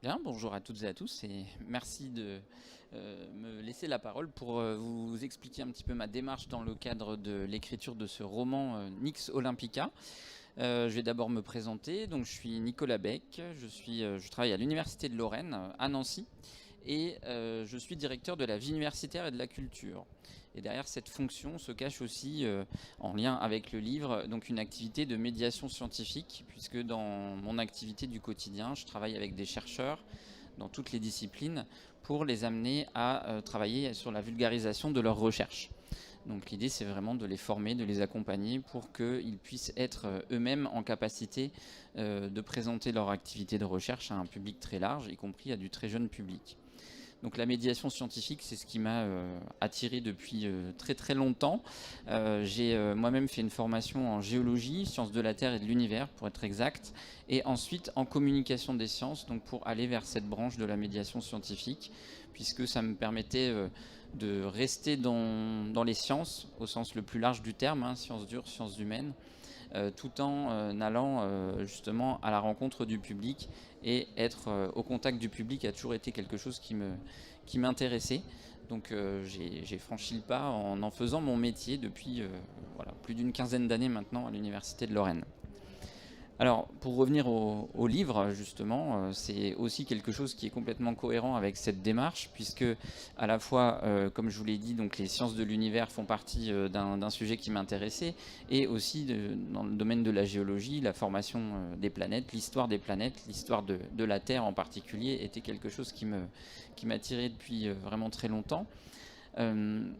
Bien, bonjour à toutes et à tous et merci de me laisser la parole pour vous expliquer un petit peu ma démarche dans le cadre de l'écriture de ce roman Nix Olympica. Je vais d'abord me présenter. Donc, je suis Nicolas Beck, je travaille à l'Université de Lorraine à Nancy et je suis directeur de la vie universitaire et de la culture. Et derrière cette fonction se cache aussi, en lien avec le livre, donc une activité de médiation scientifique, puisque dans mon activité du quotidien, je travaille avec des chercheurs dans toutes les disciplines pour les amener à travailler sur la vulgarisation de leurs recherches. Donc l'idée, c'est vraiment de les former, de les accompagner pour qu'ils puissent être eux-mêmes en capacité de présenter leur activité de recherche à un public très large, y compris à du très jeune public. Donc la médiation scientifique, c'est ce qui m'a attiré depuis très très longtemps. J'ai moi-même fait une formation en géologie, sciences de la Terre et de l'univers pour être exact, et ensuite en communication des sciences, donc pour aller vers cette branche de la médiation scientifique, puisque ça me permettait de rester dans les sciences, au sens le plus large du terme, hein, sciences dures, sciences humaines, tout en allant justement à la rencontre du public et être au contact du public a toujours été quelque chose qui m'intéressait. Donc j'ai franchi le pas en faisant mon métier depuis voilà, plus d'une quinzaine d'années maintenant à l'Université de Lorraine. Alors, pour revenir au livre, justement, c'est aussi quelque chose qui est complètement cohérent avec cette démarche, puisque à la fois, comme je vous l'ai dit, donc les sciences de l'univers font partie d'un sujet qui m'intéressait, et aussi dans le domaine de la géologie, la formation des planètes, l'histoire de la Terre en particulier, était quelque chose qui m'attirait depuis vraiment très longtemps.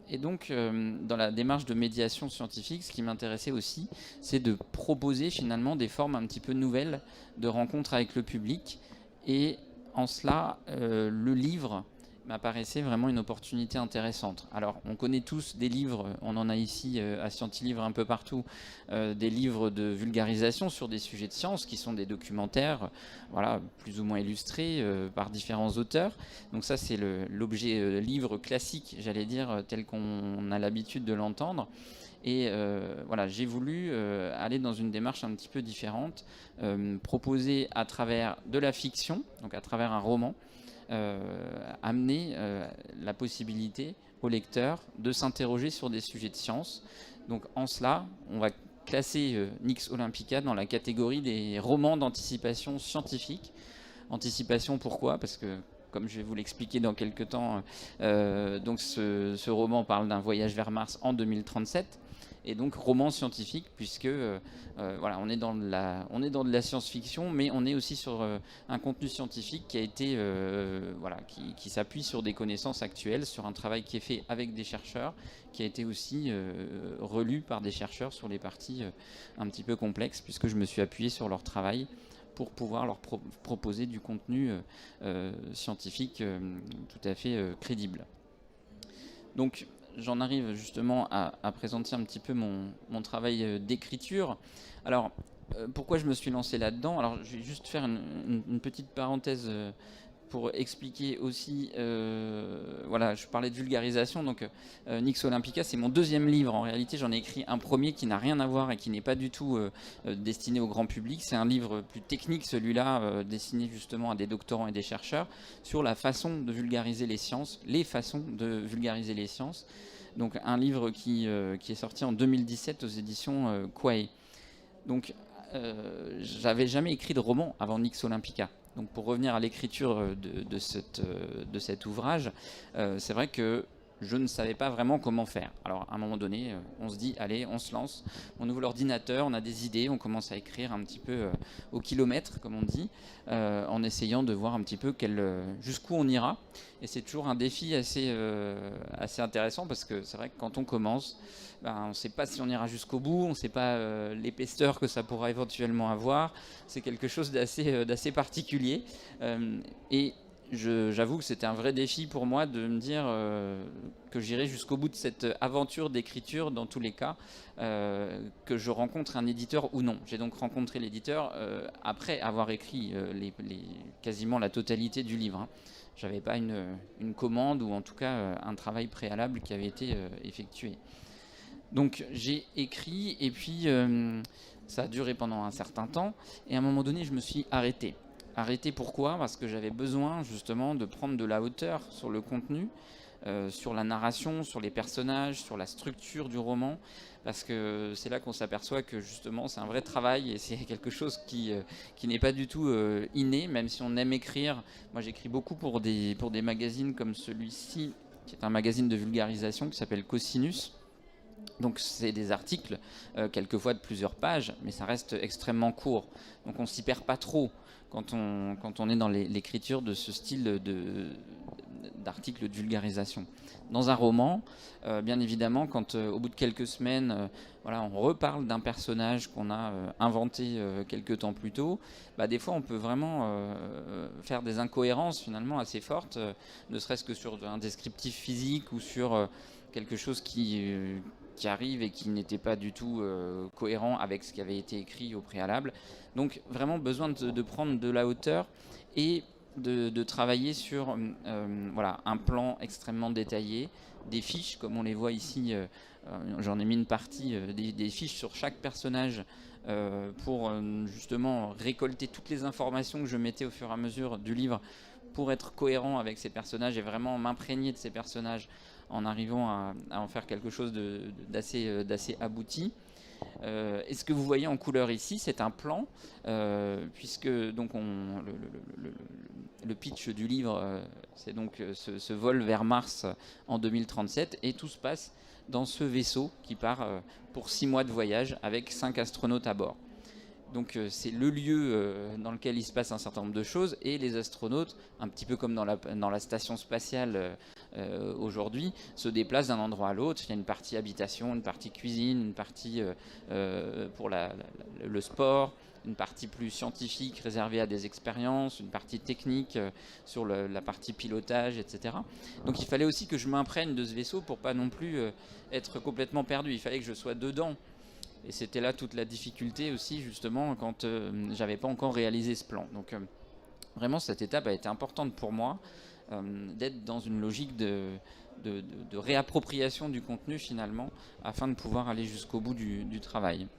Et donc, dans la démarche de médiation scientifique, ce qui m'intéressait aussi, c'est de proposer finalement des formes un petit peu nouvelles de rencontres avec le public. Et en cela, le livre m'apparaissait vraiment une opportunité intéressante. Alors, on connaît tous des livres, on en a ici à Scientilivre un peu partout, des livres de vulgarisation sur des sujets de science qui sont des documentaires, voilà, plus ou moins illustrés par différents auteurs. Donc ça, c'est l'objet livre classique, j'allais dire, tel qu'on a l'habitude de l'entendre. Et voilà, j'ai voulu aller dans une démarche un petit peu différente, proposer à travers de la fiction, donc à travers un roman, amener la possibilité au lecteur de s'interroger sur des sujets de science. Donc en cela, on va classer Nix Olympica dans la catégorie des romans d'anticipation scientifique. Anticipation, pourquoi? Parce que, comme je vais vous l'expliquer dans quelques temps, donc ce roman parle d'un voyage vers Mars en 2037, et donc roman scientifique, puisque voilà, on est dans de la science-fiction, mais on est aussi sur un contenu scientifique qui a été voilà, qui s'appuie sur des connaissances actuelles, sur un travail qui est fait avec des chercheurs, qui a été aussi relu par des chercheurs sur les parties un petit peu complexes, puisque je me suis appuyé sur leur travail pour pouvoir leur proposer du contenu scientifique tout à fait crédible. Donc j'en arrive justement à présenter un petit peu mon travail d'écriture. Alors pourquoi je me suis lancé là-dedans? Alors je vais juste faire une petite parenthèse pour expliquer aussi, voilà, je parlais de vulgarisation, donc Nix Olympica, c'est mon deuxième livre. En réalité, j'en ai écrit un premier qui n'a rien à voir et qui n'est pas du tout destiné au grand public. C'est un livre plus technique, celui-là, destiné justement à des doctorants et des chercheurs, sur la façon de vulgariser les sciences, les façons de vulgariser les sciences. Donc un livre qui est sorti en 2017 aux éditions Quae. Donc j'avais jamais écrit de roman avant Nix Olympica. Donc pour revenir à l'écriture de cet ouvrage, c'est vrai que je ne savais pas vraiment comment faire. Alors à un moment donné, on se dit, allez, on se lance, on ouvre l'ordinateur, on a des idées, on commence à écrire un petit peu au kilomètre, comme on dit, en essayant de voir un petit peu jusqu'où on ira. Et c'est toujours un défi assez intéressant, parce que c'est vrai que quand on commence, on ne sait pas si on ira jusqu'au bout, on ne sait pas l'épaisseur que ça pourra éventuellement avoir. C'est quelque chose d'assez particulier. Et j'avoue que c'était un vrai défi pour moi de me dire que j'irai jusqu'au bout de cette aventure d'écriture dans tous les cas, que je rencontre un éditeur ou non. J'ai donc rencontré l'éditeur après avoir écrit quasiment la totalité du livre, hein. J'avais pas une commande ou en tout cas un travail préalable qui avait été effectué. Donc j'ai écrit et puis ça a duré pendant un certain temps et à un moment donné je me suis arrêté arrêté pourquoi? Parce que j'avais besoin justement de prendre de la hauteur sur le contenu, sur la narration, sur les personnages, sur la structure du roman, parce que c'est là qu'on s'aperçoit que justement c'est un vrai travail et c'est quelque chose qui n'est pas du tout inné, même si on aime écrire. Moi j'écris beaucoup pour des magazines comme celui-ci, qui est un magazine de vulgarisation qui s'appelle Cosinus. Donc c'est des articles, quelquefois de plusieurs pages, mais ça reste extrêmement court. Donc on s'y perd pas trop quand on est dans l'écriture de ce style d'articles de vulgarisation. Dans un roman, bien évidemment, quand au bout de quelques semaines, voilà, on reparle d'un personnage qu'on a inventé quelques temps plus tôt, bah, des fois on peut vraiment faire des incohérences finalement assez fortes, ne serait-ce que sur un descriptif physique ou sur quelque chose qui arrive et qui n'était pas du tout cohérent avec ce qui avait été écrit au préalable. Donc vraiment besoin de prendre de la hauteur et de travailler sur voilà, un plan extrêmement détaillé, des fiches comme on les voit ici, j'en ai mis une partie, des fiches sur chaque personnage pour justement récolter toutes les informations que je mettais au fur et à mesure du livre pour être cohérent avec ces personnages et vraiment m'imprégner de ces personnages en arrivant à en faire quelque chose d'assez abouti. Et ce que vous voyez en couleur ici, c'est un plan, puisque donc le pitch du livre, c'est donc ce vol vers Mars en 2037, et tout se passe dans ce vaisseau qui part pour 6 mois de voyage avec 5 astronautes à bord. Donc c'est le lieu dans lequel il se passe un certain nombre de choses, et les astronautes, un petit peu comme dans la station spatiale aujourd'hui, se déplacent d'un endroit à l'autre. Il y a une partie habitation, une partie cuisine, une partie pour le sport, une partie plus scientifique réservée à des expériences, une partie technique sur la partie pilotage, etc. Donc il fallait aussi que je m'imprègne de ce vaisseau pour pas non plus être complètement perdu. Il fallait que je sois dedans. Et c'était là toute la difficulté aussi, justement, quand j'avais pas encore réalisé ce plan. Donc vraiment, cette étape a été importante pour moi, d'être dans une logique de réappropriation du contenu, finalement, afin de pouvoir aller jusqu'au bout du travail.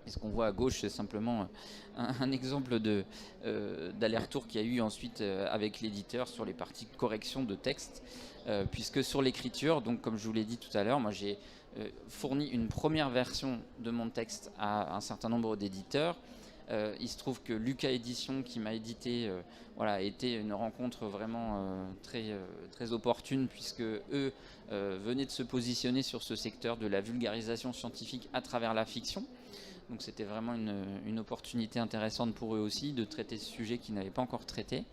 Et ce qu'on voit à gauche, c'est simplement un exemple d'aller-retour qu'il y a eu ensuite avec l'éditeur sur les parties correction de texte, puisque sur l'écriture, donc comme je vous l'ai dit tout à l'heure, moi j'ai fourni une première version de mon texte à un certain nombre d'éditeurs. Il se trouve que Lucas Édition, qui m'a édité, voilà, a été une rencontre vraiment très opportune, puisque eux venaient de se positionner sur ce secteur de la vulgarisation scientifique à travers la fiction. Donc c'était vraiment une opportunité intéressante pour eux aussi de traiter ce sujet qu'ils n'avaient pas encore traité.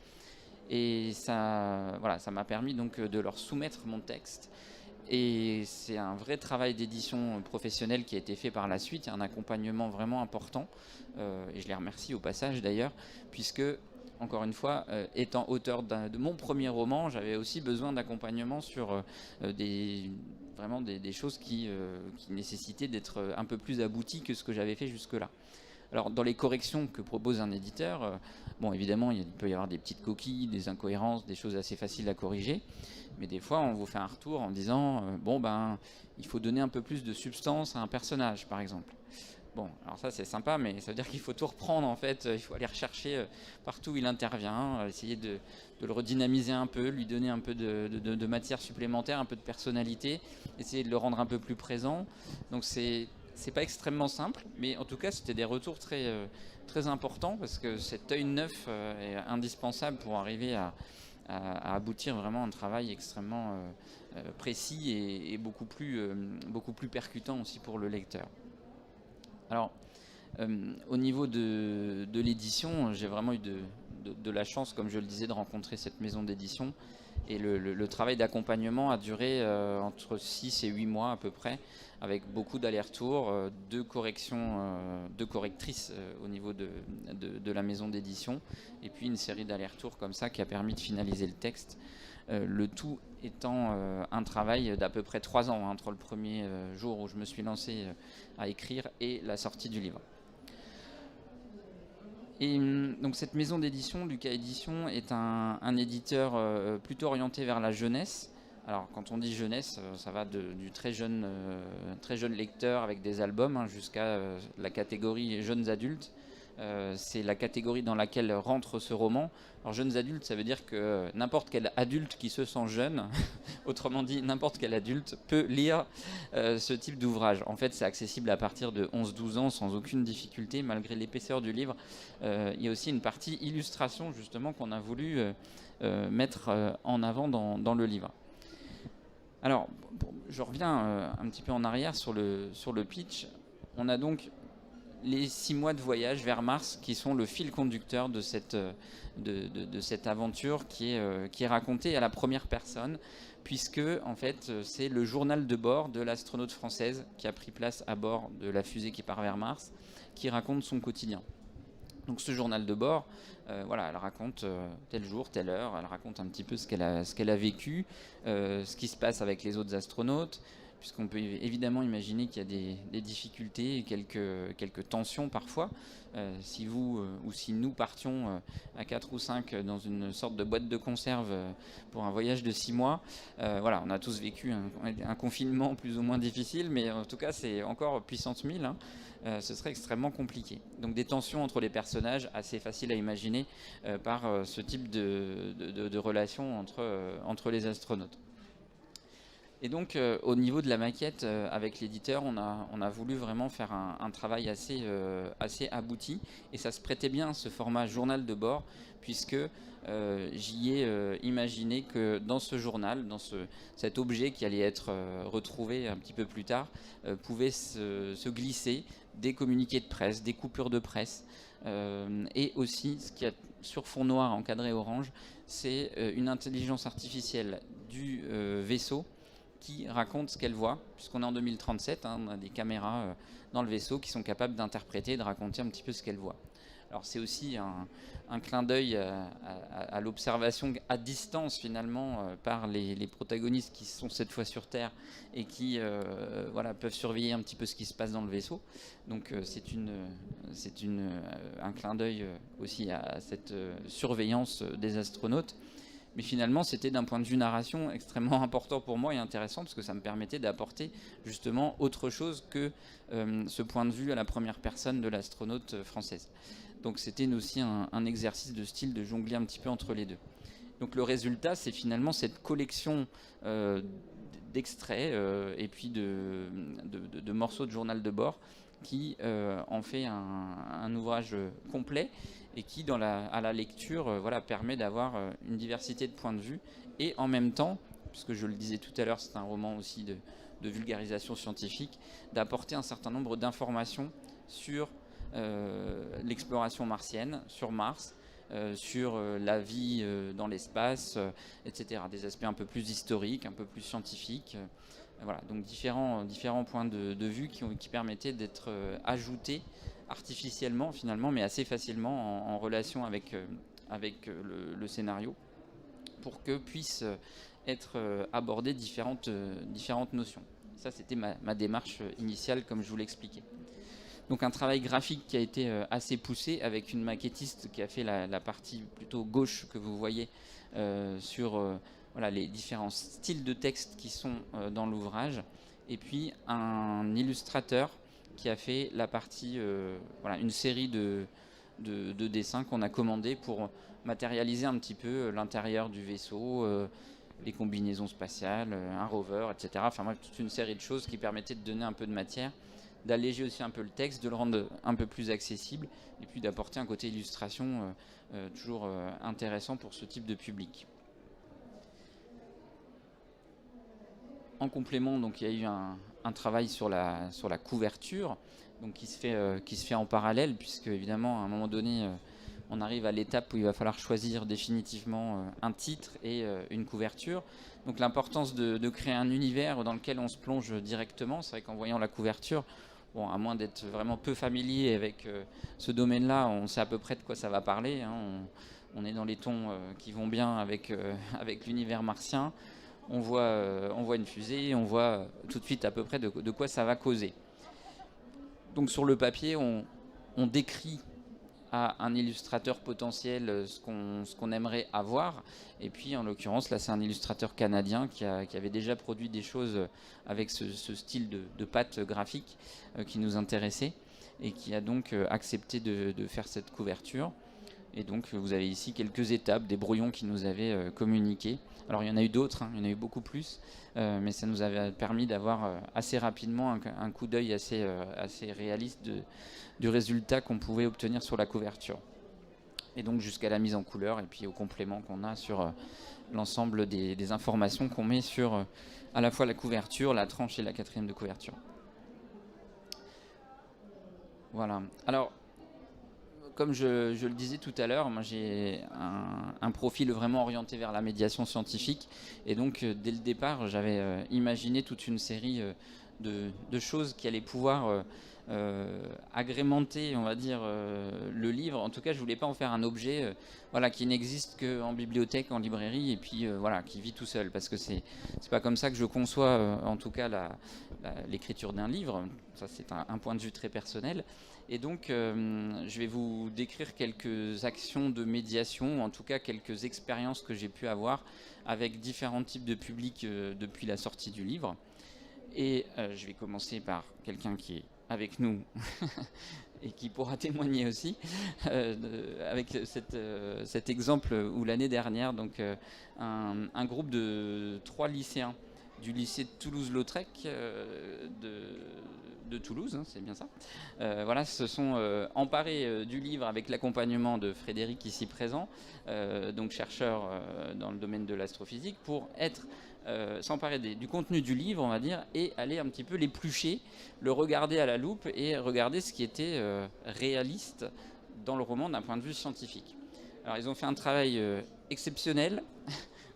Et ça, voilà, ça m'a permis donc de leur soumettre mon texte. Et c'est un vrai travail d'édition professionnelle qui a été fait par la suite. Il y a un accompagnement vraiment important. Et je les remercie au passage d'ailleurs, puisque, encore une fois, étant auteur de mon premier roman, j'avais aussi besoin d'accompagnement sur vraiment des choses qui nécessitaient d'être un peu plus abouties que ce que j'avais fait jusque-là. Alors, dans les corrections que propose un éditeur, bon, évidemment, il peut y avoir des petites coquilles, des incohérences, des choses assez faciles à corriger. Mais des fois, on vous fait un retour en disant, bon, ben, il faut donner un peu plus de substance à un personnage, par exemple. Bon, alors ça, c'est sympa, mais ça veut dire qu'il faut tout reprendre, en fait. Il faut aller rechercher partout où il intervient, essayer de le redynamiser un peu, lui donner un peu de matière supplémentaire, un peu de personnalité, essayer de le rendre un peu plus présent. Donc, c'est pas extrêmement simple, mais en tout cas, c'était des retours très importants, parce que cet œil neuf est indispensable pour arriver à aboutir vraiment à un travail extrêmement précis et beaucoup plus percutant aussi pour le lecteur. Alors, au niveau de l'édition, j'ai vraiment eu de la chance, comme je le disais, de rencontrer cette maison d'édition. Et le travail d'accompagnement a duré entre 6 et 8 mois à peu près, avec beaucoup d'allers-retours, deux correctrices au niveau de la maison d'édition, et puis une série d'allers-retours comme ça qui a permis de finaliser le texte. Le tout étant un travail d'à peu près 3 ans, entre le premier jour où je me suis lancé à écrire et la sortie du livre. Et donc cette maison d'édition, Lucas Édition, est un éditeur plutôt orienté vers la jeunesse. Alors quand on dit jeunesse, ça va du très jeune lecteur avec des albums jusqu'à la catégorie jeunes adultes. C'est la catégorie dans laquelle rentre ce roman. Alors jeunes adultes, ça veut dire que n'importe quel adulte qui se sent jeune, autrement dit n'importe quel adulte, peut lire ce type d'ouvrage. En fait, c'est accessible à partir de 11-12 ans sans aucune difficulté, malgré l'épaisseur du livre. Il y a aussi une partie illustration justement qu'on a voulu mettre en avant dans le livre. Alors, je reviens un petit peu en arrière sur le pitch. On a donc les 6 mois de voyage vers Mars qui sont le fil conducteur de cette aventure qui est racontée à la première personne, puisque en fait c'est le journal de bord de l'astronaute française qui a pris place à bord de la fusée qui part vers Mars, qui raconte son quotidien. Donc ce journal de bord, elle raconte tel jour, telle heure, elle raconte un petit peu ce qu'elle a vécu, ce qui se passe avec les autres astronautes, puisqu'on peut évidemment imaginer qu'il y a des difficultés et quelques tensions parfois. Si vous ou si nous partions à 4 ou 5 dans une sorte de boîte de conserve pour un voyage de 6 mois, on a tous vécu un confinement plus ou moins difficile, mais en tout cas c'est encore puissance 1000, hein. Ce serait extrêmement compliqué. Donc des tensions entre les personnages, assez faciles à imaginer par ce type de relation entre les astronautes. Et donc au niveau de la maquette, avec l'éditeur, on a voulu vraiment faire un travail assez abouti, et ça se prêtait bien ce format journal de bord, puisque j'y ai imaginé que dans ce journal, dans cet objet qui allait être retrouvé un petit peu plus tard, pouvait se glisser des communiqués de presse, des coupures de presse, et aussi ce qui a sur fond noir encadré orange, c'est une intelligence artificielle du vaisseau qui raconte ce qu'elle voit, puisqu'on est en 2037, on a des caméras dans le vaisseau qui sont capables d'interpréter et de raconter un petit peu ce qu'elle voit. Alors c'est aussi un clin d'œil à l'observation à distance finalement par les protagonistes qui sont cette fois sur Terre et qui peuvent surveiller un petit peu ce qui se passe dans le vaisseau. Donc c'est un clin d'œil aussi à cette surveillance des astronautes. Mais finalement, c'était d'un point de vue narration extrêmement important pour moi et intéressant, parce que ça me permettait d'apporter justement autre chose que ce point de vue à la première personne de l'astronaute française. Donc c'était aussi un exercice de style de jongler un petit peu entre les deux. Donc le résultat, c'est finalement cette collection d'extraits et puis de morceaux de journal de bord qui en fait un ouvrage complet, et qui à la lecture permet d'avoir une diversité de points de vue, et en même temps, puisque je le disais tout à l'heure, c'est un roman aussi de vulgarisation scientifique, d'apporter un certain nombre d'informations sur l'exploration martienne, sur Mars, sur la vie dans l'espace, etc. Des aspects un peu plus historiques, un peu plus scientifiques. Donc différents points de vue qui permettaient d'être ajoutés artificiellement finalement, mais assez facilement en relation avec le scénario, pour que puissent être abordées différentes notions. Ça, c'était ma démarche initiale, comme je vous l'expliquais. Donc un travail graphique qui a été assez poussé, avec une maquettiste qui a fait la partie plutôt gauche que vous voyez sur les différents styles de texte qui sont dans l'ouvrage, et puis un illustrateur qui a fait la partie, une série de dessins qu'on a commandés pour matérialiser un petit peu l'intérieur du vaisseau, les combinaisons spatiales, un rover, etc. Enfin bref, toute une série de choses qui permettaient de donner un peu de matière, d'alléger aussi un peu le texte, de le rendre un peu plus accessible, et puis d'apporter un côté illustration toujours intéressant pour ce type de public. En complément, donc, il y a eu un travail sur la couverture, donc, qui se fait en parallèle, puisque évidemment à un moment donné on arrive à l'étape où il va falloir choisir définitivement un titre et une couverture. Donc l'importance de créer un univers dans lequel on se plonge directement. C'est vrai qu'en voyant la couverture, à moins d'être vraiment peu familier avec ce domaine-là, on sait à peu près de quoi ça va parler, hein. On est dans les tons qui vont bien avec l'univers martien. On voit une fusée, on voit tout de suite à peu près de quoi ça va causer. Donc sur le papier, on décrit à un illustrateur potentiel ce qu'on aimerait avoir. Et puis en l'occurrence, là c'est un illustrateur canadien qui avait déjà produit des choses avec ce style de patte graphique qui nous intéressait. et qui a donc accepté de faire cette couverture. Et donc vous avez ici quelques étapes, des brouillons qui nous avaient communiqués. Alors il y en a eu d'autres, il y en a eu beaucoup plus, mais ça nous avait permis d'avoir assez rapidement un coup d'œil assez réaliste du résultat qu'on pouvait obtenir sur la couverture. Et donc jusqu'à la mise en couleur et puis au complément qu'on a sur l'ensemble des informations qu'on met sur à la fois la couverture, la tranche et la quatrième de couverture. Voilà. Alors, comme je le disais tout à l'heure, moi j'ai un profil vraiment orienté vers la médiation scientifique. Et donc, dès le départ, j'avais imaginé toute une série de choses qui allaient pouvoir agrémenter, on va dire, le livre. En tout cas, je voulais pas en faire un objet qui n'existe qu'en bibliothèque, en librairie, et puis qui vit tout seul. Parce que c'est pas comme ça que je conçois, en tout cas, l'écriture d'un livre. Ça, c'est un point de vue très personnel. Et donc, je vais vous décrire quelques actions de médiation, ou en tout cas quelques expériences que j'ai pu avoir avec différents types de publics depuis la sortie du livre. Et je vais commencer par quelqu'un qui est avec nous et qui pourra témoigner aussi, avec cet exemple où l'année dernière, donc, un groupe de 3 lycéens du lycée de Toulouse-Lautrec de Toulouse, c'est bien ça, se sont emparés du livre avec l'accompagnement de Frédéric ici présent, donc chercheur dans le domaine de l'astrophysique, pour s'emparer du contenu du livre, on va dire, et aller un petit peu l'éplucher, le regarder à la loupe et regarder ce qui était réaliste dans le roman d'un point de vue scientifique. Alors ils ont fait un travail exceptionnel.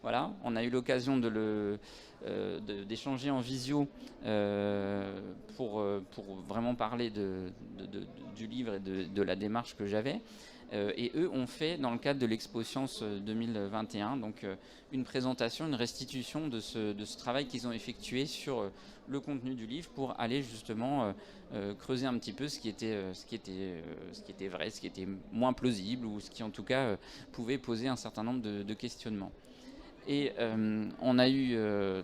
Voilà, on a eu l'occasion d'échanger en visio pour vraiment parler du livre et de la démarche que j'avais. Et eux ont fait, dans le cadre de l'Expo Science 2021, donc une présentation, une restitution de ce travail qu'ils ont effectué sur le contenu du livre pour aller justement creuser un petit peu ce qui était vrai, ce qui était moins plausible ou ce qui en tout cas pouvait poser un certain nombre de questionnements. Et on a eu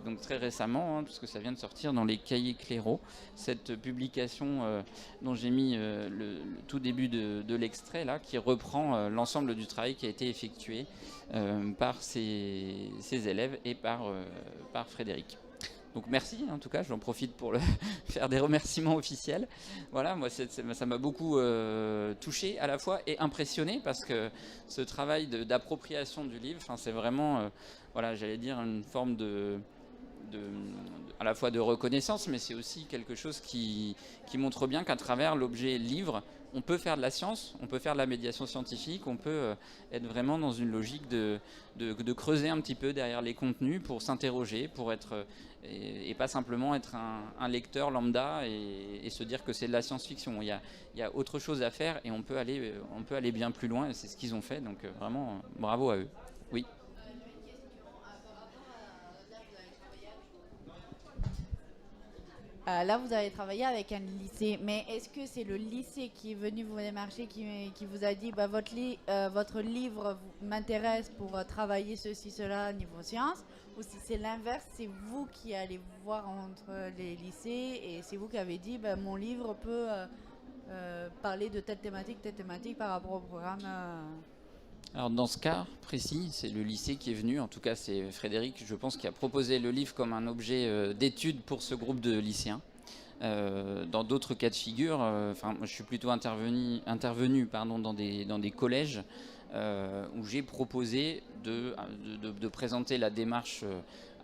donc très récemment, puisque ça vient de sortir dans les Cahiers Clairaut, cette publication dont j'ai mis le tout début de l'extrait là, qui reprend l'ensemble du travail qui a été effectué par ces élèves et par Frédéric. Donc merci, en tout cas, j'en profite pour faire des remerciements officiels. Voilà, moi ça m'a beaucoup touché à la fois et impressionné, parce que ce travail d'appropriation du livre, c'est vraiment, j'allais dire une forme à la fois de reconnaissance, mais c'est aussi quelque chose qui montre bien qu'à travers l'objet livre, on peut faire de la science, on peut faire de la médiation scientifique, on peut être vraiment dans une logique de creuser un petit peu derrière les contenus pour s'interroger, pour être et pas simplement être un lecteur lambda et se dire que c'est de la science-fiction. Il y a autre chose à faire et on peut aller bien plus loin, et c'est ce qu'ils ont fait, donc vraiment bravo à eux. Oui. Là, vous avez travaillé avec un lycée, mais est-ce que c'est le lycée qui est venu vous démarcher, qui vous a dit votre livre m'intéresse pour travailler ceci, cela niveau sciences, ou si c'est l'inverse, c'est vous qui allez voir entre les lycées et c'est vous qui avez dit mon livre peut parler de telle thématique par rapport au programme Alors dans ce cas précis, c'est le lycée qui est venu, en tout cas c'est Frédéric, je pense, qui a proposé le livre comme un objet d'étude pour ce groupe de lycéens. Dans d'autres cas de figure, moi, je suis plutôt intervenu dans des collèges où j'ai proposé de présenter la démarche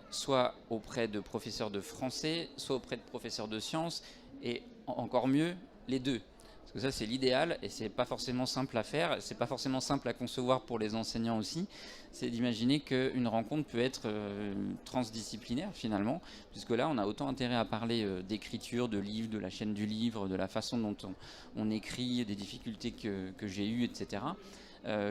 soit auprès de professeurs de français, soit auprès de professeurs de sciences, et encore mieux, les deux. Parce que ça, c'est l'idéal, et c'est pas forcément simple à faire, c'est pas forcément simple à concevoir pour les enseignants aussi. C'est d'imaginer qu'une rencontre peut être transdisciplinaire finalement, puisque là, on a autant intérêt à parler d'écriture, de livres, de la chaîne du livre, de la façon dont on écrit, des difficultés que j'ai eues, etc.,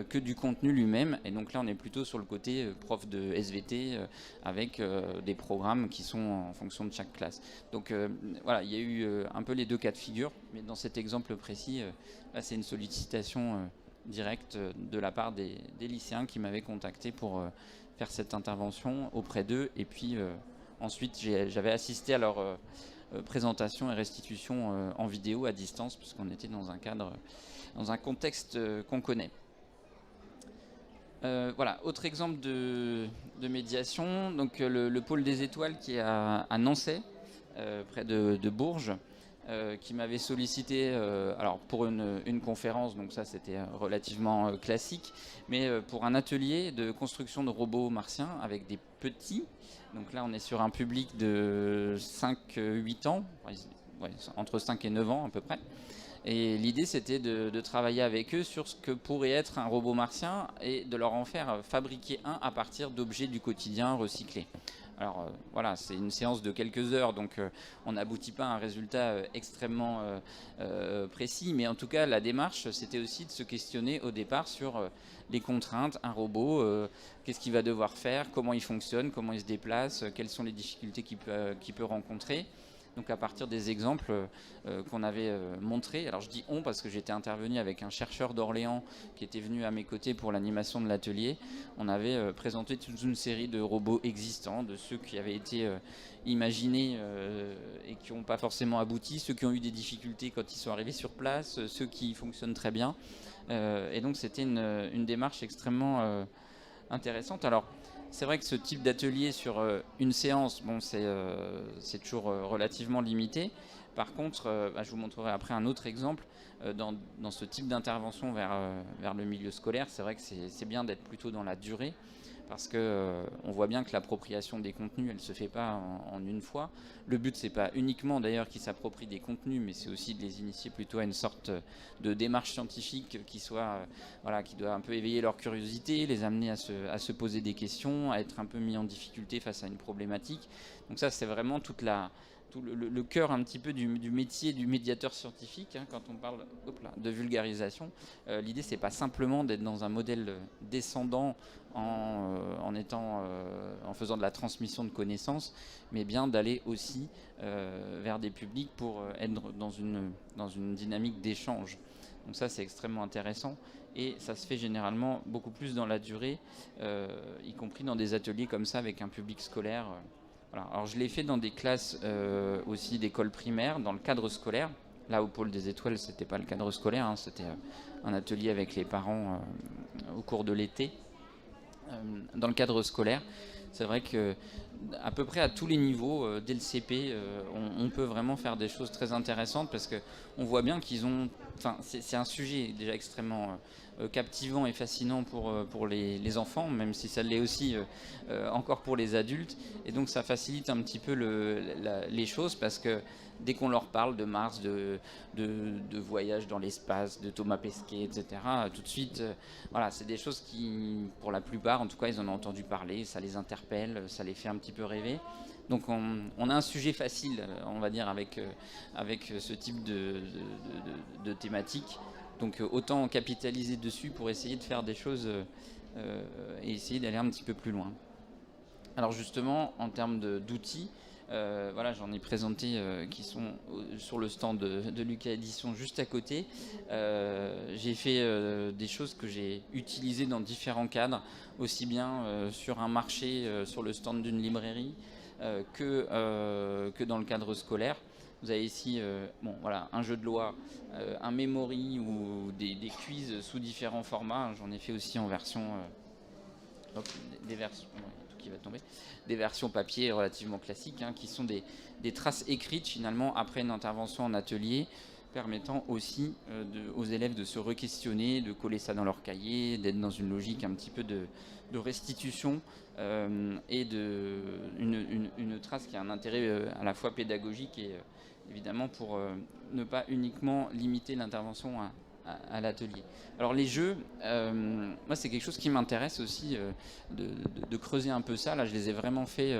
que du contenu lui-même. Et donc là, on est plutôt sur le côté prof de SVT avec des programmes qui sont en fonction de chaque classe. Donc voilà, il y a eu un peu les deux cas de figure, mais dans cet exemple précis, là, c'est une sollicitation directe de la part des lycéens qui m'avaient contacté pour faire cette intervention auprès d'eux. Et puis ensuite, j'avais assisté à présentation et restitution en vidéo à distance, puisqu'on était dans un cadre, dans un contexte qu'on connaît. Voilà, autre exemple de médiation, donc le pôle des étoiles qui est à Nançay, près de Bourges, qui m'avait sollicité alors pour une conférence, donc ça c'était relativement classique, mais pour un atelier de construction de robots martiens avec des petits. Donc là on est sur un public de 5-8 ans, ouais, entre 5 et 9 ans à peu près. Et l'idée, c'était de travailler avec eux sur ce que pourrait être un robot martien et de leur en faire fabriquer un à partir d'objets du quotidien recyclés. Alors voilà, c'est une séance de quelques heures, donc on n'aboutit pas à un résultat extrêmement précis, mais en tout cas, la démarche, c'était aussi de se questionner au départ sur les contraintes, un robot, qu'est-ce qu'il va devoir faire, comment il fonctionne, comment il se déplace, quelles sont les difficultés qu'il peut rencontrer. Donc à partir des exemples qu'on avait montrés, alors je dis on parce que j'étais intervenu avec un chercheur d'Orléans qui était venu à mes côtés pour l'animation de l'atelier. On avait présenté toute une série de robots existants, de ceux qui avaient été imaginés et qui n'ont pas forcément abouti, ceux qui ont eu des difficultés quand ils sont arrivés sur place, ceux qui fonctionnent très bien. Et donc c'était une démarche extrêmement intéressante. Alors c'est vrai que ce type d'atelier sur une séance, bon, c'est toujours relativement limité. Par contre, je vous montrerai après un autre exemple. Dans ce type d'intervention vers le milieu scolaire, c'est vrai que c'est bien d'être plutôt dans la durée, parce qu'on voit bien que l'appropriation des contenus, elle ne se fait pas en une fois. Le but, c'est pas uniquement d'ailleurs qu'ils s'approprient des contenus, mais c'est aussi de les initier plutôt à une sorte de démarche scientifique qui doit un peu éveiller leur curiosité, les amener à se poser des questions, à être un peu mis en difficulté face à une problématique. Donc ça, c'est vraiment tout le cœur un petit peu du métier du médiateur scientifique, quand on parle de vulgarisation. L'idée, c'est pas simplement d'être dans un modèle descendant en faisant de la transmission de connaissances, mais bien d'aller aussi vers des publics pour être dans une dynamique d'échange. Donc ça, c'est extrêmement intéressant et ça se fait généralement beaucoup plus dans la durée, y compris dans des ateliers comme ça avec un public scolaire. Voilà. Alors je l'ai fait dans des classes aussi d'école primaire, dans le cadre scolaire. Là, au pôle des étoiles, c'était pas le cadre scolaire, c'était un atelier avec les parents au cours de l'été. Dans le cadre scolaire, c'est vrai que à peu près à tous les niveaux, dès le CP, on peut vraiment faire des choses très intéressantes parce que on voit bien qu'ils ont. Enfin, c'est un sujet déjà extrêmement captivant et fascinant pour les enfants, même si ça l'est aussi encore pour les adultes. Et donc ça facilite un petit peu les choses parce que dès qu'on leur parle de Mars, de voyage dans l'espace, de Thomas Pesquet, etc., tout de suite, voilà, c'est des choses qui, pour la plupart, en tout cas, ils en ont entendu parler, ça les interpelle, ça les fait un petit peu rêver. Donc on a un sujet facile, on va dire, avec ce type de thématique. Donc autant capitaliser dessus pour essayer de faire des choses et essayer d'aller un petit peu plus loin. Alors justement, en termes d'outils, voilà, j'en ai présenté qui sont sur le stand de Lucas Édition juste à côté. J'ai fait des choses que j'ai utilisées dans différents cadres, aussi bien sur un marché, sur le stand d'une librairie, que dans le cadre scolaire. Vous avez ici un jeu de loi, un memory ou des quiz sous différents formats. J'en ai fait aussi en version... des versions... qui va tomber, des versions papier relativement classiques, qui sont des traces écrites finalement après une intervention en atelier, permettant aussi aux élèves de se re-questionner, de coller ça dans leur cahier, d'être dans une logique un petit peu de restitution et une trace qui a un intérêt à la fois pédagogique et évidemment pour ne pas uniquement limiter l'intervention à l'atelier. Alors les jeux, moi c'est quelque chose qui m'intéresse aussi de creuser un peu ça. Là je les ai vraiment fait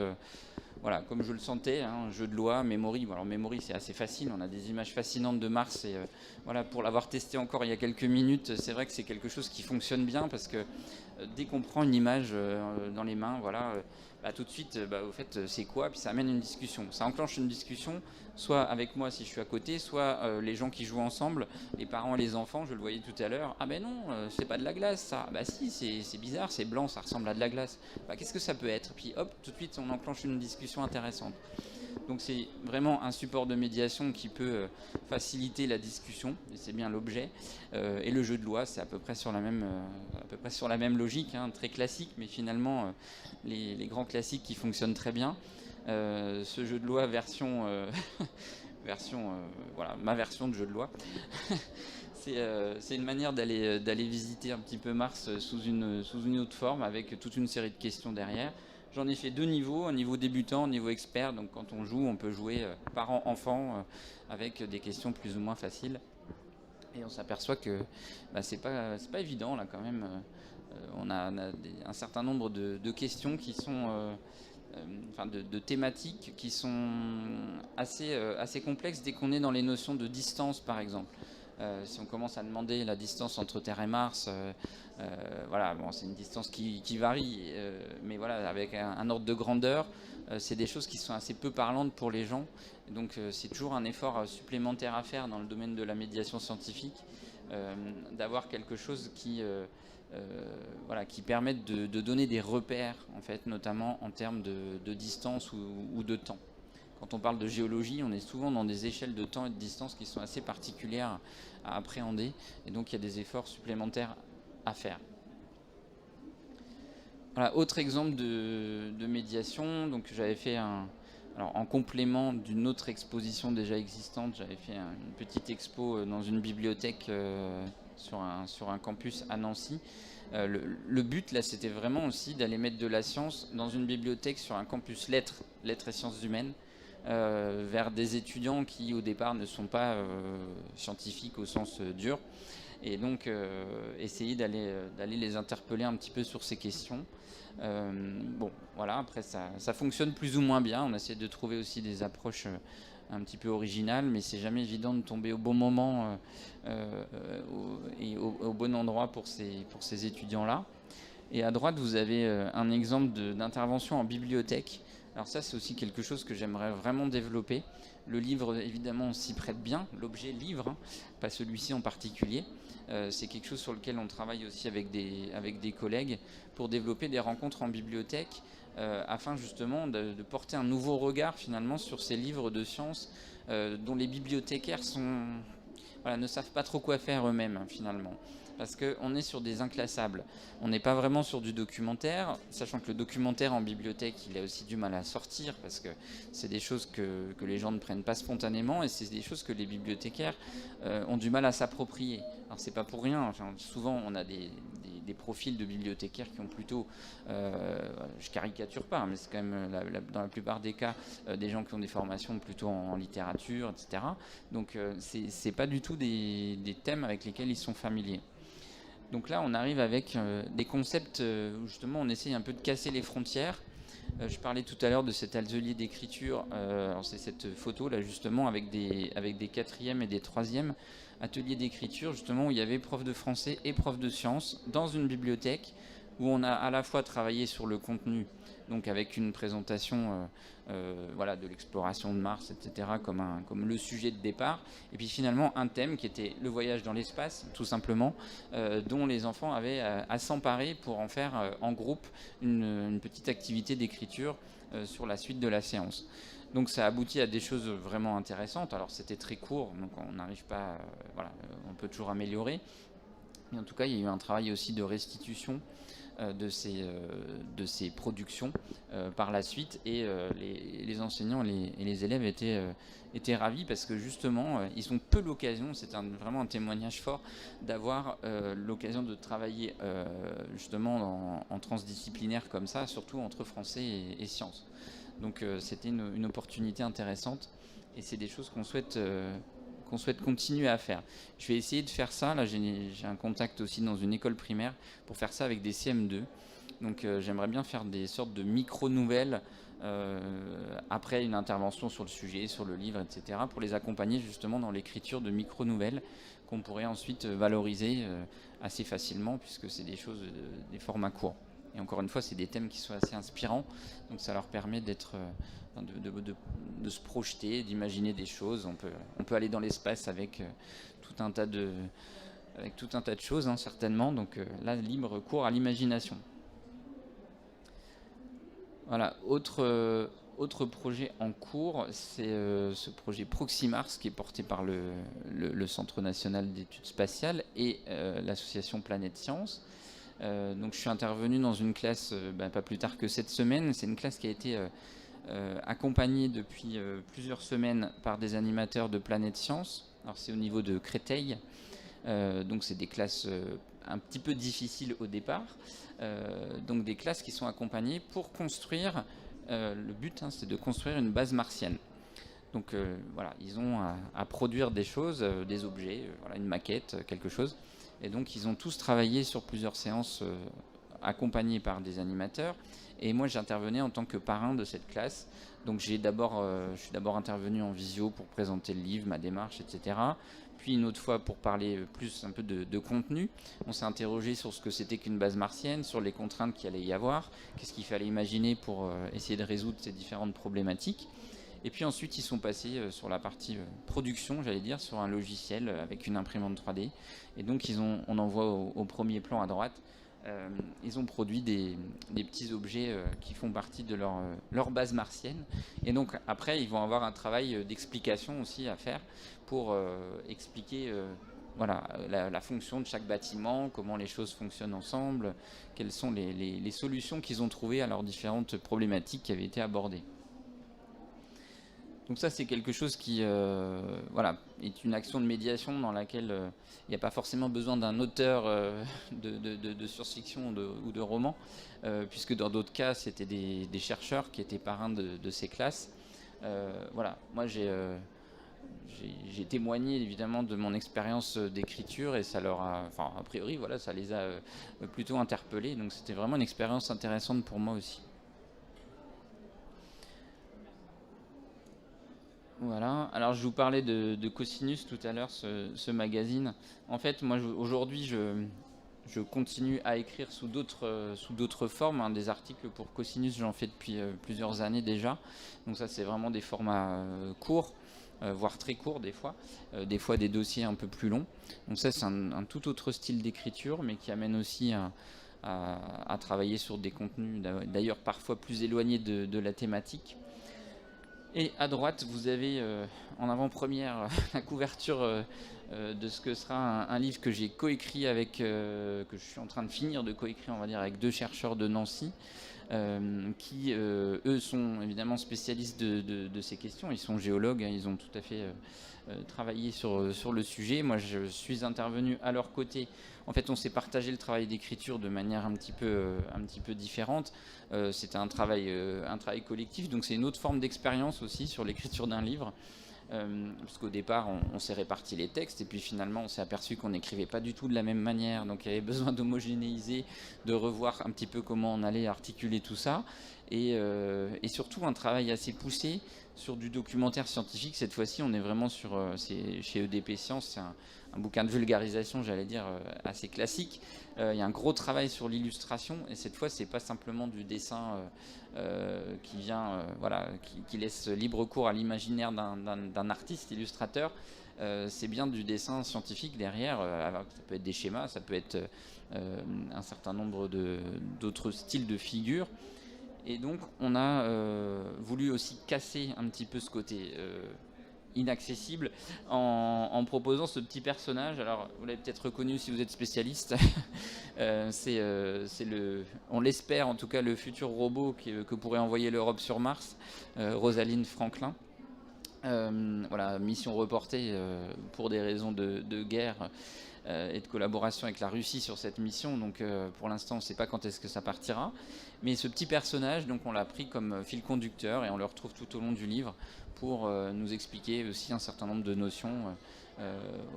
voilà, comme je le sentais, jeu de loi, Memory. Alors Memory c'est assez facile, on a des images fascinantes de Mars et voilà, pour l'avoir testé encore il y a quelques minutes, c'est vrai que c'est quelque chose qui fonctionne bien parce que dès qu'on prend une image dans les mains, voilà, tout de suite, au fait c'est quoi, puis ça amène une discussion. Ça enclenche une discussion, soit avec moi si je suis à côté, soit les gens qui jouent ensemble, les parents et les enfants, je le voyais tout à l'heure, ah ben non, c'est pas de la glace ça, bah si, c'est bizarre, c'est blanc, ça ressemble à de la glace, qu'est-ce que ça peut être, puis hop, tout de suite on enclenche une discussion intéressante. Donc c'est vraiment un support de médiation qui peut faciliter la discussion, et c'est bien l'objet. Et le jeu de loi, c'est à peu près sur la même logique, hein, très classique, mais finalement les grands classiques qui fonctionnent très bien. Ce jeu de loi version, voilà, ma version de jeu de loi. C'est une manière d'aller visiter un petit peu Mars sous une autre forme, avec toute une série de questions derrière. J'en ai fait 2 niveaux, un niveau débutant, un niveau expert. Donc quand on joue, on peut jouer parent-enfant avec des questions plus ou moins faciles. Et on s'aperçoit que c'est pas évident là quand même. On a un certain nombre de questions qui sont, de thématiques qui sont assez complexes dès qu'on est dans les notions de distance par exemple. Si on commence à demander la distance entre Terre et Mars, voilà, bon, c'est une distance qui varie, mais voilà, avec un ordre de grandeur, c'est des choses qui sont assez peu parlantes pour les gens. Et donc c'est toujours un effort supplémentaire à faire dans le domaine de la médiation scientifique, d'avoir quelque chose qui permette de donner des repères, en fait, notamment en termes de distance ou de temps. Quand on parle de géologie, on est souvent dans des échelles de temps et de distance qui sont assez particulières à appréhender, et donc il y a des efforts supplémentaires à faire. Voilà, autre exemple de médiation, donc j'avais fait en complément d'une autre exposition déjà existante, j'avais fait une petite expo dans une bibliothèque sur un campus à Nancy. Le but là, c'était vraiment aussi d'aller mettre de la science dans une bibliothèque sur un campus lettres et sciences humaines, vers des étudiants qui au départ ne sont pas scientifiques au sens dur, et donc essayer d'aller les interpeller un petit peu sur ces questions. Bon, voilà, après ça fonctionne plus ou moins bien. On essaie de trouver aussi des approches un petit peu originales, mais c'est jamais évident de tomber au bon moment et au bon endroit pour ces étudiants-là. Et à droite, vous avez un exemple d'intervention en bibliothèque. Alors ça, c'est aussi quelque chose que j'aimerais vraiment développer. Le livre, évidemment, s'y prête bien, l'objet livre, hein, pas celui-ci en particulier. C'est quelque chose sur lequel on travaille aussi avec des collègues pour développer des rencontres en bibliothèque, afin justement de porter un nouveau regard finalement sur ces livres de sciences dont les bibliothécaires ne savent pas trop quoi faire eux-mêmes, hein, finalement. Parce qu'on est sur des inclassables. On n'est pas vraiment sur du documentaire, sachant que le documentaire en bibliothèque, il a aussi du mal à sortir, parce que c'est des choses que les gens ne prennent pas spontanément, et c'est des choses que les bibliothécaires ont du mal à s'approprier. Alors c'est pas pour rien, enfin, souvent on a des profils de bibliothécaires qui ont plutôt, je caricature pas, mais c'est quand même dans la plupart des cas des gens qui ont des formations plutôt en littérature, etc. Donc c'est pas du tout des thèmes avec lesquels ils sont familiers. Donc là on arrive avec des concepts où justement on essaye un peu de casser les frontières. Je parlais tout à l'heure de cet atelier d'écriture, c'est cette photo là justement avec des 4e et des 3e ateliers d'écriture, justement où il y avait prof de français et prof de sciences dans une bibliothèque où on a à la fois travaillé sur le contenu, donc avec une présentation de l'exploration de Mars, etc., comme le sujet de départ, et puis finalement un thème qui était le voyage dans l'espace, tout simplement, dont les enfants avaient à s'emparer pour en faire en groupe une petite activité d'écriture sur la suite de la séance. Donc ça aboutit à des choses vraiment intéressantes. Alors c'était très court, donc on n'arrive pas, on peut toujours améliorer. Mais en tout cas, il y a eu un travail aussi de restitution de ces productions par la suite, et les enseignants et les élèves étaient ravis, parce que justement ils ont peu l'occasion, c'est vraiment un témoignage fort, d'avoir l'occasion de travailler justement en transdisciplinaire comme ça, surtout entre français et sciences. Donc c'était une opportunité intéressante, et c'est des choses qu'on souhaite continuer à faire. Je vais essayer de faire ça. Là, j'ai un contact aussi dans une école primaire pour faire ça avec des CM2. Donc j'aimerais bien faire des sortes de micro-nouvelles après une intervention sur le sujet, sur le livre, etc., pour les accompagner justement dans l'écriture de micro-nouvelles qu'on pourrait ensuite valoriser assez facilement, puisque c'est des choses, des formats courts. Et encore une fois, c'est des thèmes qui sont assez inspirants, donc ça leur permet de se projeter, d'imaginer des choses. On peut aller dans l'espace avec tout un tas de choses, hein, certainement. Donc là, libre cours à l'imagination. Voilà, autre autre projet en cours, c'est ce projet Proximars qui est porté par le Centre national d'études spatiales et l'association Planète Science. Donc je suis intervenu dans une classe pas plus tard que cette semaine. C'est une classe qui a été accompagnée depuis plusieurs semaines par des animateurs de Planète Science. Alors c'est au niveau de Créteil. Donc c'est des classes un petit peu difficiles au départ. Donc des classes qui sont accompagnées pour construire, le but c'est de construire une base martienne. Donc voilà, ils ont à produire des choses, des objets, voilà, une maquette, quelque chose. Et donc ils ont tous travaillé sur plusieurs séances accompagnés par des animateurs. Et moi j'intervenais en tant que parrain de cette classe. Donc je suis d'abord intervenu en visio pour présenter le livre, ma démarche, etc. Puis une autre fois pour parler plus un peu de contenu. On s'est interrogé sur ce que c'était qu'une base martienne, sur les contraintes qu'il allait y avoir, qu'est-ce qu'il fallait imaginer pour essayer de résoudre ces différentes problématiques. Et puis ensuite ils sont passés sur la partie production, j'allais dire, sur un logiciel avec une imprimante 3D. Et donc on en voit au premier plan à droite, ils ont produit des petits objets qui font partie de leur base martienne. Et donc après, ils vont avoir un travail d'explication aussi à faire pour expliquer voilà, la fonction de chaque bâtiment, comment les choses fonctionnent ensemble, quelles sont les solutions qu'ils ont trouvées à leurs différentes problématiques qui avaient été abordées. Donc ça, c'est quelque chose qui voilà, est une action de médiation dans laquelle il n'y a pas forcément besoin d'un auteur de science-fiction ou de roman, puisque dans d'autres cas, c'était des chercheurs qui étaient parrains de ces classes. Voilà, moi j'ai témoigné évidemment de mon expérience d'écriture et ça leur a, enfin a priori, voilà, ça les a plutôt interpellés. Donc c'était vraiment une expérience intéressante pour moi aussi. Voilà, alors je vous parlais de Cosinus tout à l'heure, ce magazine. En fait, moi aujourd'hui, je continue à écrire sous d'autres formes, hein, des articles pour Cosinus, j'en fais depuis plusieurs années déjà. Donc ça, c'est vraiment des formats courts, voire très courts des fois des dossiers un peu plus longs. Donc ça, c'est un tout autre style d'écriture, mais qui amène aussi à travailler sur des contenus, d'ailleurs parfois plus éloignés de la thématique. Et à droite, vous avez en avant-première la couverture de ce que sera un livre que j'ai coécrit avec, que je suis en train de finir de coécrire, on va dire, avec deux chercheurs de Nancy, qui, eux, sont évidemment spécialistes de ces questions. Ils sont géologues, hein, ils ont tout à fait travaillé sur le sujet. Moi, je suis intervenu à leur côté. En fait, on s'est partagé le travail d'écriture de manière un petit peu différente. C'était un travail collectif, donc c'est une autre forme d'expérience aussi sur l'écriture d'un livre. Parce qu'au départ, on s'est réparti les textes et puis finalement, on s'est aperçu qu'on n'écrivait pas du tout de la même manière. Donc il y avait besoin d'homogénéiser, de revoir un petit peu comment on allait articuler tout ça. Et surtout, un travail assez poussé sur du documentaire scientifique. Cette fois-ci, on est vraiment c'est chez EDP Science, c'est un bouquin de vulgarisation, j'allais dire, assez classique. Il y a un gros travail sur l'illustration et cette fois, c'est pas simplement du dessin qui vient, voilà, qui laisse libre cours à l'imaginaire d'un artiste illustrateur. C'est bien du dessin scientifique derrière. Ça peut être des schémas, ça peut être un certain nombre d'autres styles de figures. Et donc, on a voulu aussi casser un petit peu ce côté inaccessible en proposant ce petit personnage. Alors, vous l'avez peut-être reconnu si vous êtes spécialiste. On l'espère en tout cas, le futur robot que pourrait envoyer l'Europe sur Mars, Rosalind Franklin. Voilà, mission reportée pour des raisons de guerre et de collaboration avec la Russie sur cette mission. Donc pour l'instant, on ne sait pas quand est-ce que ça partira. Mais ce petit personnage, donc on l'a pris comme fil conducteur et on le retrouve tout au long du livre pour nous expliquer aussi un certain nombre de notions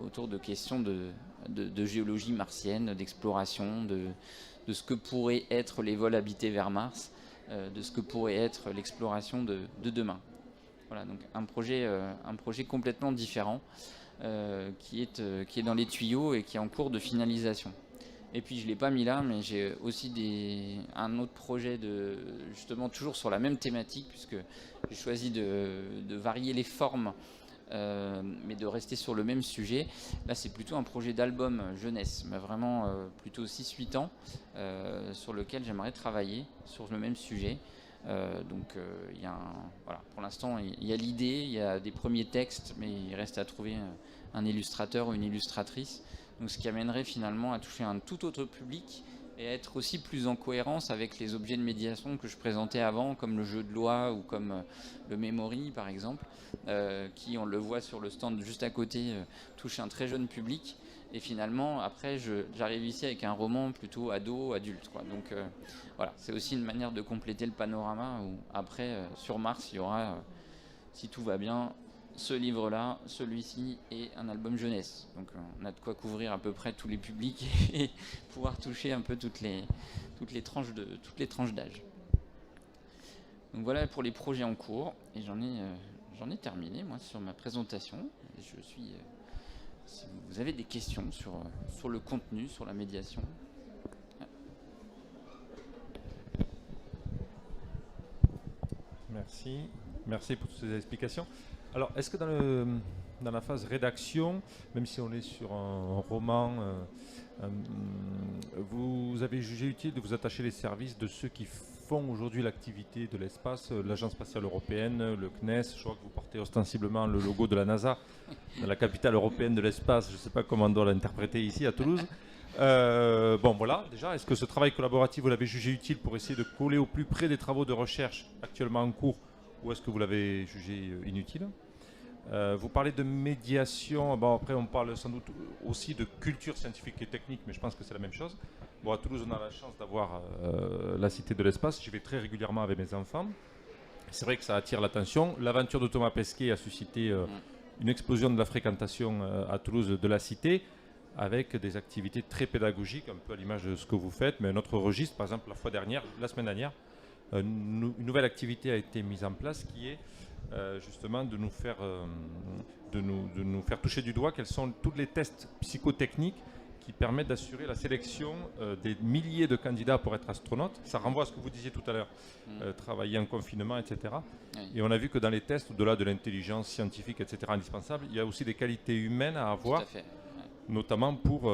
autour de questions de géologie martienne, d'exploration, de ce que pourraient être les vols habités vers Mars, de ce que pourrait être l'exploration de demain. Voilà, donc un projet complètement différent qui est dans les tuyaux et qui est en cours de finalisation. Et puis je ne l'ai pas mis là, mais j'ai aussi un autre projet justement toujours sur la même thématique, puisque j'ai choisi de varier les formes, mais de rester sur le même sujet. Là, c'est plutôt un projet d'album jeunesse, mais vraiment plutôt 6-8 ans, sur lequel j'aimerais travailler sur le même sujet. Il y a voilà, pour l'instant, il y a l'idée, il y a des premiers textes, mais il reste à trouver un illustrateur ou une illustratrice. Donc, ce qui amènerait finalement à toucher un tout autre public et à être aussi plus en cohérence avec les objets de médiation que je présentais avant, comme le jeu de loi ou comme le Memory par exemple, qui, on le voit sur le stand juste à côté, touche un très jeune public. Et finalement, après, j'arrive ici avec un roman plutôt ado-adulte. Donc voilà, c'est aussi une manière de compléter le panorama où après, sur Mars, il y aura, si tout va bien, ce livre-là, celui-ci et un album jeunesse. Donc on a de quoi couvrir à peu près tous les publics et pouvoir toucher un peu toutes les tranches d'âge. Donc voilà pour les projets en cours. Et j'en ai terminé, moi, sur ma présentation. Et je suis... si vous avez des questions sur le contenu, sur la médiation. Merci pour toutes ces explications. Alors, est-ce que dans la phase rédaction, même si on est sur un roman, vous avez jugé utile de vous attacher les services de ceux qui font aujourd'hui l'activité de l'espace, l'Agence spatiale européenne, le CNES, je crois que vous portez ostensiblement le logo de la NASA, dans la capitale européenne de l'espace, je ne sais pas comment on doit l'interpréter ici à Toulouse. Bon voilà, déjà, est-ce que ce travail collaboratif, vous l'avez jugé utile pour essayer de coller au plus près des travaux de recherche actuellement en cours, ou est-ce que vous l'avez jugé inutile? Vous parlez de médiation, bon, après on parle sans doute aussi de culture scientifique et technique, mais je pense que c'est la même chose. Bon, à Toulouse, on a la chance d'avoir la Cité de l'Espace, j'y vais très régulièrement avec mes enfants. C'est vrai que ça attire l'attention. L'aventure de Thomas Pesquet a suscité une explosion de la fréquentation à Toulouse de la Cité, avec des activités très pédagogiques, un peu à l'image de ce que vous faites, mais notre registre, par exemple, la semaine dernière, une nouvelle activité a été mise en place qui est justement de nous faire toucher du doigt quels sont tous les tests psychotechniques qui permettent d'assurer la sélection des milliers de candidats pour être astronaute. Ça renvoie à ce que vous disiez tout à l'heure, travailler en confinement, etc. Oui. Et on a vu que dans les tests, au-delà de l'intelligence scientifique, etc., indispensable, il y a aussi des qualités humaines à avoir, notamment pour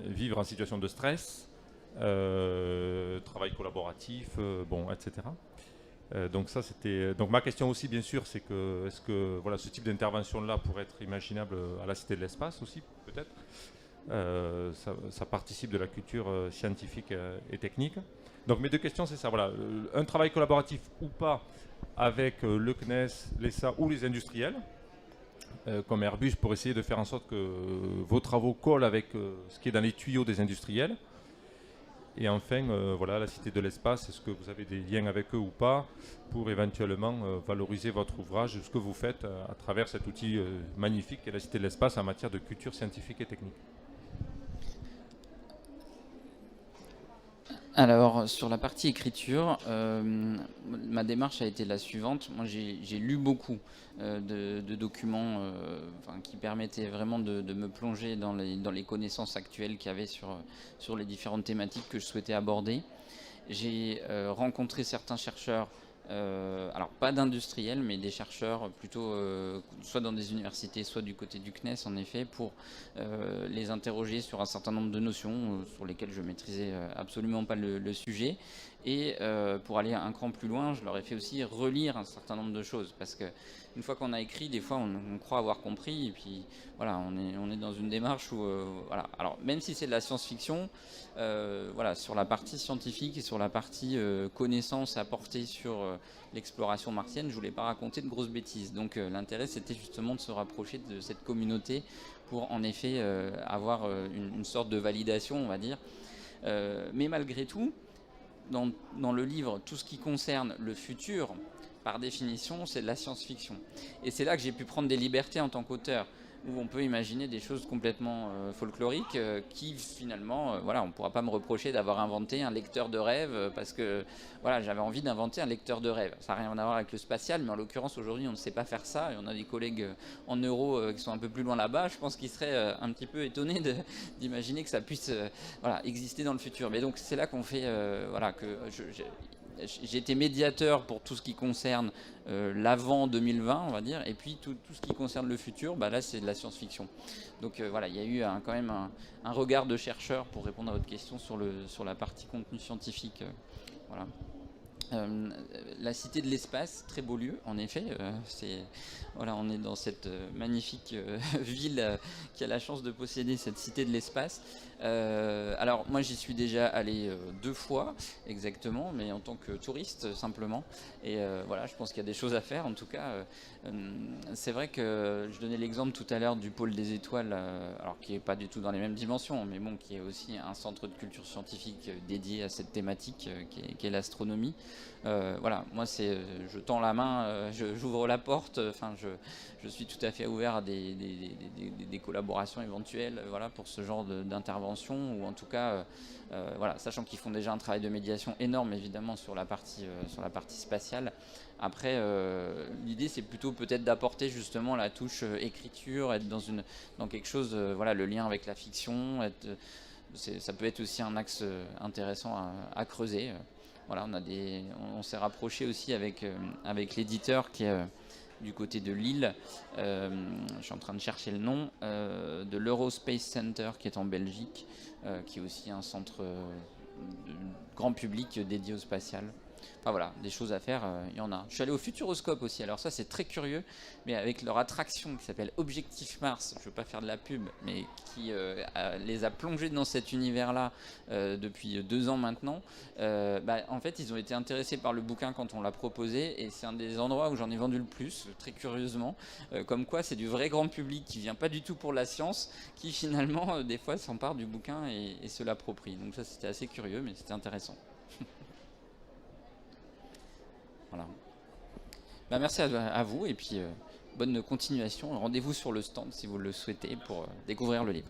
vivre en situation de stress, travail collaboratif, etc. Donc ça, c'était. Donc ma question aussi, bien sûr, c'est que est-ce que voilà, ce type d'intervention-là pourrait être imaginable à la Cité de l'Espace aussi, peut-être. Ça participe de la culture scientifique et technique. Donc mes deux questions, c'est ça. Voilà, un travail collaboratif ou pas avec le CNES, l'ESA ou les industriels, comme Airbus, pour essayer de faire en sorte que vos travaux collent avec ce qui est dans les tuyaux des industriels. Et enfin, voilà, la Cité de l'Espace, est-ce que vous avez des liens avec eux ou pas pour éventuellement valoriser votre ouvrage, ce que vous faites à travers cet outil magnifique qu'est la Cité de l'Espace en matière de culture scientifique et technique? Alors, sur la partie écriture, ma démarche a été la suivante. Moi, j'ai lu beaucoup de documents qui permettaient vraiment de me plonger dans les connaissances actuelles qu'il y avait sur les différentes thématiques que je souhaitais aborder. J'ai rencontré certains chercheurs, alors pas d'industriels, mais des chercheurs plutôt soit dans des universités, soit du côté du CNES, en effet, pour les interroger sur un certain nombre de notions sur lesquelles je maîtrisais absolument pas le sujet. Et pour aller un cran plus loin, je leur ai fait aussi relire un certain nombre de choses, parce que une fois qu'on a écrit, des fois on croit avoir compris, et puis voilà, on est dans une démarche où voilà. Alors même si c'est de la science-fiction, voilà, sur la partie scientifique et sur la partie connaissance apportée sur l'exploration martienne, je voulais pas raconter de grosses bêtises. Donc l'intérêt, c'était justement de se rapprocher de cette communauté pour en effet avoir une sorte de validation, on va dire. Mais malgré tout, dans le livre, tout ce qui concerne le futur, par définition, c'est de la science-fiction. Et c'est là que j'ai pu prendre des libertés en tant qu'auteur, où on peut imaginer des choses complètement folkloriques qui finalement, voilà, on ne pourra pas me reprocher d'avoir inventé un lecteur de rêve parce que voilà, j'avais envie d'inventer un lecteur de rêve. Ça n'a rien à voir avec le spatial, mais en l'occurrence aujourd'hui on ne sait pas faire ça et on a des collègues en euro qui sont un peu plus loin là-bas. Je pense qu'ils seraient un petit peu étonnés d'imaginer que ça puisse voilà, exister dans le futur. Mais donc c'est là qu'on fait voilà, que j'ai été médiateur pour tout ce qui concerne l'avant 2020, on va dire, et puis tout ce qui concerne le futur, bah là c'est de la science-fiction. Donc voilà, il y a eu quand même un regard de chercheur pour répondre à votre question sur la partie contenu scientifique. Voilà. La Cité de l'Espace, très beau lieu, en effet. Voilà, on est dans cette magnifique ville qui a la chance de posséder cette Cité de l'Espace. Alors, moi, j'y suis déjà allé 2 fois, exactement, mais en tant que touriste, simplement. Et voilà, je pense qu'il y a des choses à faire. En tout cas, c'est vrai que je donnais l'exemple tout à l'heure du pôle des étoiles, alors qui n'est pas du tout dans les mêmes dimensions, mais bon, qui est aussi un centre de culture scientifique dédié à cette thématique qui est l'astronomie. Voilà, moi je tends la main, j'ouvre la porte, enfin je suis tout à fait ouvert à des collaborations éventuelles, voilà, pour ce genre d'intervention, ou en tout cas, voilà, sachant qu'ils font déjà un travail de médiation énorme évidemment sur la partie spatiale. Après, l'idée c'est plutôt peut-être d'apporter justement la touche écriture, être dans quelque chose, voilà, le lien avec la fiction, ça peut être aussi un axe intéressant à creuser. Voilà, on s'est rapproché aussi avec l'éditeur qui est du côté de Lille. Je suis en train de chercher le nom de l'Eurospace Center qui est en Belgique, qui est aussi un centre de grand public dédié au spatial. Enfin voilà, des choses à faire, il y en a. Je suis allé au Futuroscope aussi, alors ça c'est très curieux, mais avec leur attraction qui s'appelle Objectif Mars, je ne veux pas faire de la pub, mais qui les a plongés dans cet univers-là depuis 2 ans maintenant. En fait, ils ont été intéressés par le bouquin quand on l'a proposé, et c'est un des endroits où j'en ai vendu le plus, très curieusement. Comme quoi, c'est du vrai grand public qui vient pas du tout pour la science, qui finalement, des fois, s'empare du bouquin et se l'approprie. Donc ça, c'était assez curieux, mais c'était intéressant. Voilà. Merci à vous et puis bonne continuation. Rendez-vous sur le stand si vous le souhaitez pour découvrir le livre.